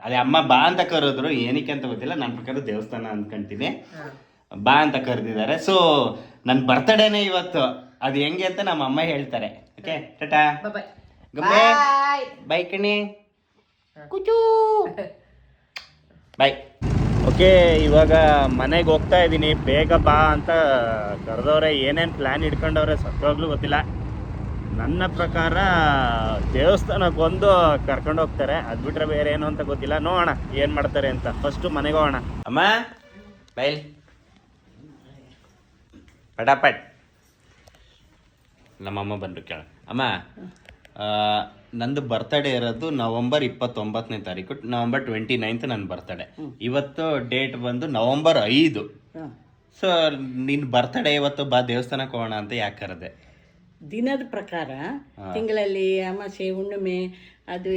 ಅದೇ ಅಮ್ಮ ಬಾ ಅಂತ ಕರೆದ್ರು, ಏನಕ್ಕೆ ಅಂತ ಗೊತ್ತಿಲ್ಲ. ನನ್ನ ಪ್ರಕಾರ ದೇವಸ್ಥಾನ ಅಂದ್ಕೊಂತೀನಿ. ಬಾ ಅಂತ ಕರೆದಿದ್ದಾರೆ. ಸೊ ನನ್ನ ಬರ್ತಡೇನೇ ಇವತ್ತು. ಅದು ಹೆಂಗೆ ಅಂತ ನಮ್ಮ ಅಮ್ಮ ಹೇಳ್ತಾರೆ. ಓಕೆ, ಟಾಟಾ ಗಮ್ಮೆ, ಬೈ ಕಣಿ, ಕುಚೂ, ಬಾಯ್. ಓಕೆ, ಇವಾಗ ಮನೆಗೆ ಹೋಗ್ತಾ ಇದ್ದೀನಿ. ಬೇಗ ಬಾ ಅಂತ ಕರೆದವ್ರೆ. ಏನೇನು ಪ್ಲ್ಯಾನ್ ಇಟ್ಕೊಂಡವ್ರೆ ಸತ್ವಾಗ್ಲೂ ಗೊತ್ತಿಲ್ಲ. ನನ್ನ ಪ್ರಕಾರ ದೇವಸ್ಥಾನಕ್ಕೆ ಒಂದು ಕರ್ಕೊಂಡು ಹೋಗ್ತಾರೆ, ಅದು ಬಿಟ್ರೆ ಬೇರೆ ಏನು ಅಂತ ಗೊತ್ತಿಲ್ಲ. ನೋಡೋಣ ಏನು ಮಾಡ್ತಾರೆ ಅಂತ. ಫಸ್ಟು ಮನೆಗೆ ಹೋಗೋಣ. ಅಮ್ಮ ಬೈಲ್ ಪಟಾಪಟ್. ನಮ್ಮಮ್ಮ ಬಂದರು ಕೇಳ. ಅಮ್ಮ, ನಂದು ಬರ್ತಡೇ ಇರೋದು ನವಂಬರ್ 29ನೇ ತಾರೀಕು, ನವಂಬರ್ 29th ನನ್ನ ಬರ್ತಡೇ. ಇವತ್ತು ಡೇಟ್ ಬಂದು ನವಂಬರ್ 5. ಸೊ ನಿನ್ನ ಬರ್ತಡೇ ಇವತ್ತು, ಬಾ ದೇವಸ್ಥಾನಕ್ಕೆ ಹೋಗೋಣ ಅಂತ ಯಾಕೆ ಕರೆದೆ? ದಿನದ ಪ್ರಕಾರ ತಿಂಗಳಲ್ಲಿ ಅಮಾಸೆ ಹುಣ್ಣಿಮೆ ಅದು